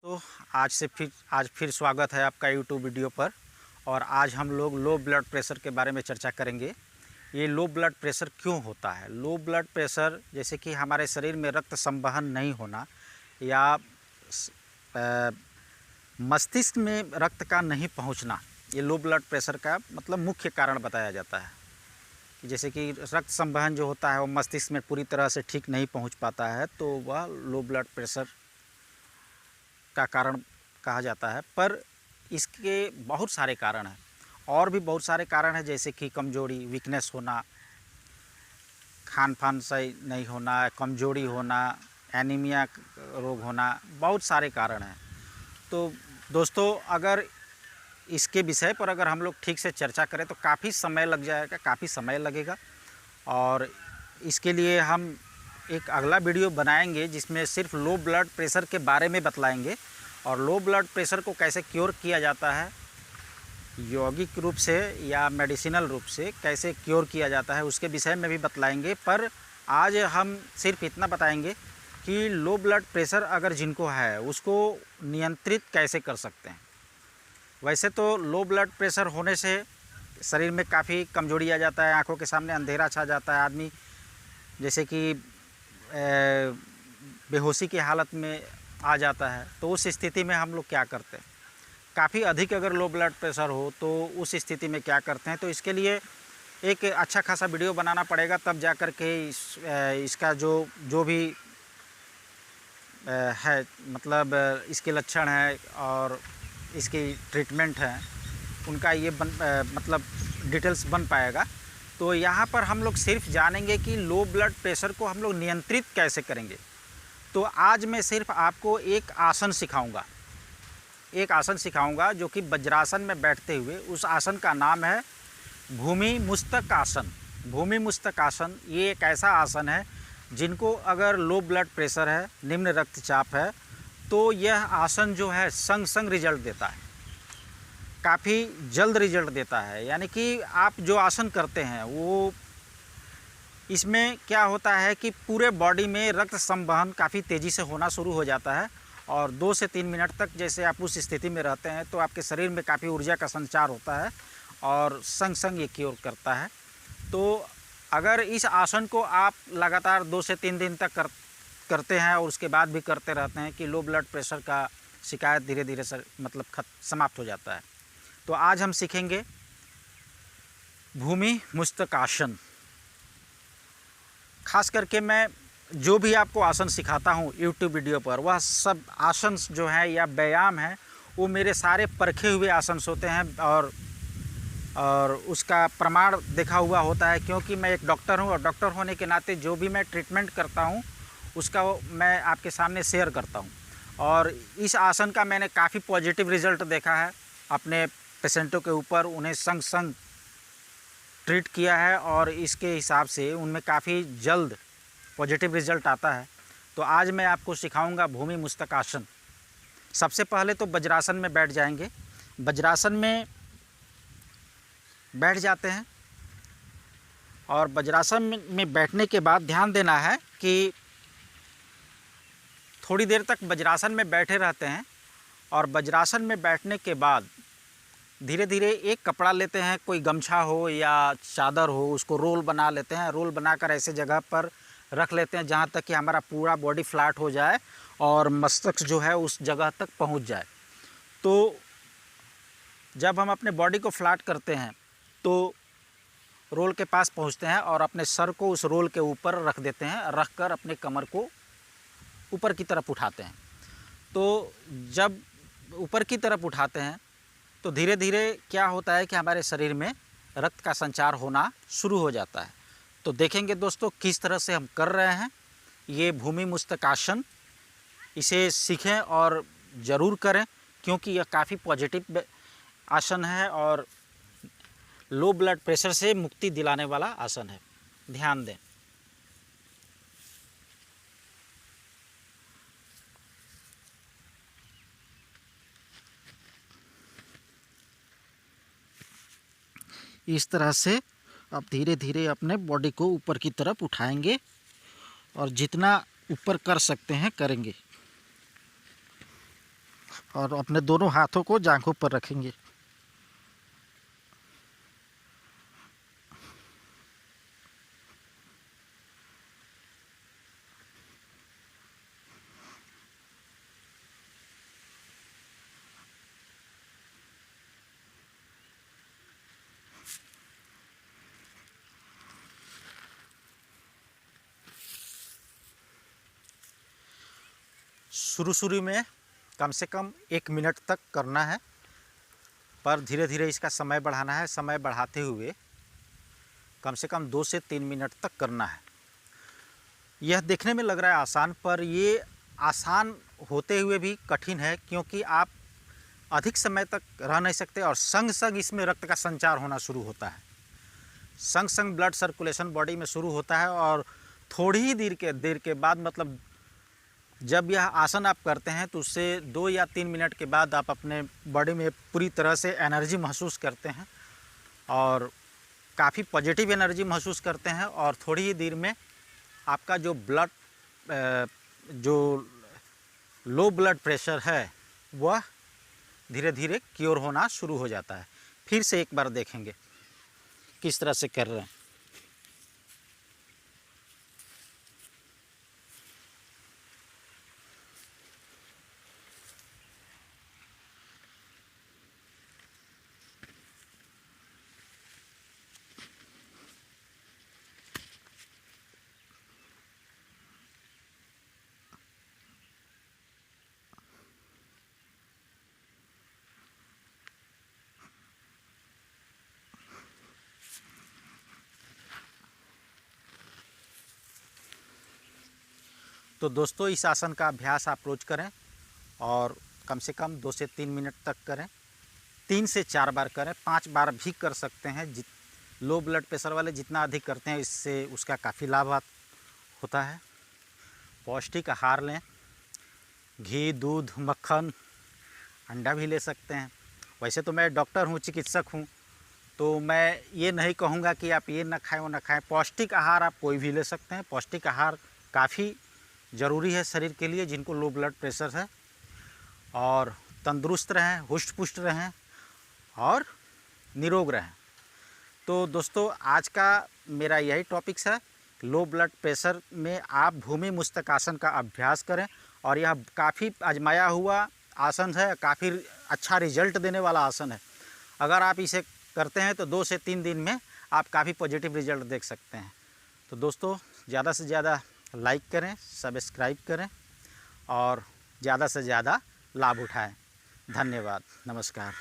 तो आज फिर स्वागत है आपका यूट्यूब वीडियो पर। और आज हम लोग लो ब्लड प्रेशर के बारे में चर्चा करेंगे। ये लो ब्लड प्रेशर क्यों होता है? लो ब्लड प्रेशर जैसे कि हमारे शरीर में रक्त संवहन नहीं होना या मस्तिष्क में रक्त का नहीं पहुंचना, ये लो ब्लड प्रेशर का मतलब मुख्य कारण बताया जाता है। जैसे कि रक्त संवहन जो होता है वो मस्तिष्क में पूरी तरह से ठीक नहीं पहुंच पाता है, तो वह लो ब्लड प्रेशर का कारण कहा जाता है। पर इसके बहुत सारे कारण हैं, और भी बहुत सारे कारण हैं, जैसे कि कमजोरी, वीकनेस होना, खान पान सही नहीं होना, कमजोरी होना, एनीमिया रोग होना, बहुत सारे कारण हैं। तो दोस्तों, अगर इसके विषय पर अगर हम लोग ठीक से चर्चा करें तो काफ़ी समय लग जाएगा, काफ़ी समय लगेगा। और इसके लिए हम एक अगला वीडियो बनाएंगे जिसमें सिर्फ लो ब्लड प्रेशर के बारे में बतलाएंगे, और लो ब्लड प्रेशर को कैसे क्योर किया जाता है, यौगिक रूप से या मेडिसिनल रूप से कैसे क्योर किया जाता है, उसके विषय में भी बतलाएंगे। पर आज हम सिर्फ इतना बताएंगे कि लो ब्लड प्रेशर अगर जिनको है उसको नियंत्रित कैसे कर सकते हैं। वैसे तो लो ब्लड प्रेशर होने से शरीर में काफ़ी कमजोरी आ जाता है, आंखों के सामने अंधेरा छा जाता है, आदमी जैसे कि बेहोशी की हालत में आ जाता है। तो उस स्थिति में हम लोग क्या करते हैं? काफ़ी अधिक अगर लो ब्लड प्रेशर हो तो उस स्थिति में क्या करते हैं? तो इसके लिए एक अच्छा खासा वीडियो बनाना पड़ेगा, तब जा कर के इसका जो भी है, मतलब इसके लक्षण है और इसकी ट्रीटमेंट है, उनका ये मतलब डिटेल्स बन पाएगा। तो यहाँ पर हम लोग सिर्फ जानेंगे कि लो ब्लड प्रेशर को हम लोग नियंत्रित कैसे करेंगे। तो आज मैं सिर्फ आपको एक आसन सिखाऊंगा जो कि वज्रासन में बैठते हुए, उस आसन का नाम है भूमि मुस्तक आसन। भूमि मुस्तक आसन ये एक ऐसा आसन है जिनको अगर लो ब्लड प्रेशर है, निम्न रक्तचाप है, तो यह आसन जो है संग संग रिजल्ट देता है, काफ़ी जल्द रिजल्ट देता है। यानी कि आप जो आसन करते हैं वो, इसमें क्या होता है कि पूरे बॉडी में रक्त संवहन काफ़ी तेज़ी से होना शुरू हो जाता है, और 2 से 3 मिनट तक जैसे आप उस स्थिति में रहते हैं तो आपके शरीर में काफ़ी ऊर्जा का संचार होता है, और संग संग ये क्योर करता है। तो अगर इस आसन को आप लगातार 2 से 3 दिन तक करते हैं और उसके बाद भी करते रहते हैं कि लो ब्लड प्रेशर का शिकायत धीरे धीरे मतलब समाप्त हो जाता है। तो आज हम सीखेंगे भूमि मुस्तक आसन। खास करके मैं जो भी आपको आसन सिखाता हूँ यूट्यूब वीडियो पर, वह सब आसन जो है या व्यायाम है वो मेरे सारे परखे हुए आसन होते हैं, और उसका प्रमाण देखा हुआ होता है, क्योंकि मैं एक डॉक्टर हूँ और डॉक्टर होने के नाते जो भी मैं ट्रीटमेंट करता हूँ उसका मैं आपके सामने शेयर करता हूँ। और इस आसन का मैंने काफ़ी पॉजिटिव रिज़ल्ट देखा है अपने पेशेंटों के ऊपर, उन्हें संग संग ट्रीट किया है और इसके हिसाब से उनमें काफ़ी जल्द पॉजिटिव रिज़ल्ट आता है। तो आज मैं आपको सिखाऊंगा भूमि मुस्तक आसन। सबसे पहले तो वज्रासन में बैठ जाएंगे। वज्रासन में बैठ जाते हैं, और वज्रासन में बैठने के बाद ध्यान देना है कि थोड़ी देर तक वज्रासन में बैठे रहते हैं, और वज्रासन में बैठने के बाद धीरे धीरे एक कपड़ा लेते हैं, कोई गमछा हो या चादर हो, उसको रोल बना लेते हैं। रोल बनाकर ऐसे जगह पर रख लेते हैं जहाँ तक कि हमारा पूरा बॉडी फ्लैट हो जाए और मस्तिष्क जो है उस जगह तक पहुँच जाए। तो जब हम अपने बॉडी को फ्लैट करते हैं तो रोल के पास पहुँचते हैं और अपने सर को उस रोल के ऊपर रख देते हैं, रख कर अपने कमर को ऊपर की तरफ उठाते हैं। तो जब ऊपर की तरफ उठाते हैं तो धीरे धीरे क्या होता है कि हमारे शरीर में रक्त का संचार होना शुरू हो जाता है। तो देखेंगे दोस्तों किस तरह से हम कर रहे हैं ये भूमि मुस्तक आसन। इसे सीखें और ज़रूर करें, क्योंकि यह काफ़ी पॉजिटिव आसन है और लो ब्लड प्रेशर से मुक्ति दिलाने वाला आसन है। ध्यान दें। इस तरह से आप धीरे धीरे अपने बॉडी को ऊपर की तरफ उठाएंगे, और जितना ऊपर कर सकते हैं करेंगे। और अपने दोनों हाथों को जांघों पर रखेंगे। शुरू में कम से कम 1 मिनट तक करना है, पर धीरे धीरे इसका समय बढ़ाना है। समय बढ़ाते हुए कम से कम 2 से 3 मिनट तक करना है। यह देखने में लग रहा है आसान, पर ये आसान होते हुए भी कठिन है, क्योंकि आप अधिक समय तक रह नहीं सकते और संग संग इसमें रक्त का संचार होना शुरू होता है। संग संग ब्लड सर्कुलेशन बॉडी में शुरू होता है और थोड़ी ही देर के बाद, मतलब जब यह आसन आप करते हैं तो उससे 2 या 3 मिनट के बाद आप अपने बॉडी में पूरी तरह से एनर्जी महसूस करते हैं और काफ़ी पॉजिटिव एनर्जी महसूस करते हैं। और थोड़ी ही देर में आपका जो लो ब्लड प्रेशर है वह धीरे धीरे क्योर होना शुरू हो जाता है। फिर से एक बार देखेंगे किस तरह से कर रहे हैं। तो दोस्तों, इस आसन का अभ्यास आप रोज़ करें और कम से कम 2 से 3 मिनट तक करें। 3 से 4 बार करें, 5 बार भी कर सकते हैं। लो ब्लड प्रेशर वाले जितना अधिक करते हैं, इससे उसका काफ़ी लाभ होता है। पौष्टिक आहार लें, घी, दूध, मक्खन, अंडा भी ले सकते हैं। वैसे तो मैं डॉक्टर हूँ, चिकित्सक हूँ, तो मैं ये नहीं कहूँगा कि आप ये ना खाएं वो ना खाएं। पौष्टिक आहार आप कोई भी ले सकते हैं। पौष्टिक आहार काफ़ी ज़रूरी है शरीर के लिए जिनको लो ब्लड प्रेशर है। और तंदुरुस्त रहें, हुष्ट पुष्ट रहें और निरोग रहें। तो दोस्तों, आज का मेरा यही टॉपिक्स है। लो ब्लड प्रेशर में आप भूमि मुस्तकासन का अभ्यास करें और यह काफ़ी आजमाया हुआ आसन है, काफ़ी अच्छा रिजल्ट देने वाला आसन है। अगर आप इसे करते हैं तो 2 से 3 दिन में आप काफ़ी पॉजिटिव रिजल्ट देख सकते हैं। तो दोस्तों, ज़्यादा से ज़्यादा लाइक करें, सब्सक्राइब करें और ज़्यादा से ज़्यादा लाभ उठाएं। धन्यवाद, नमस्कार।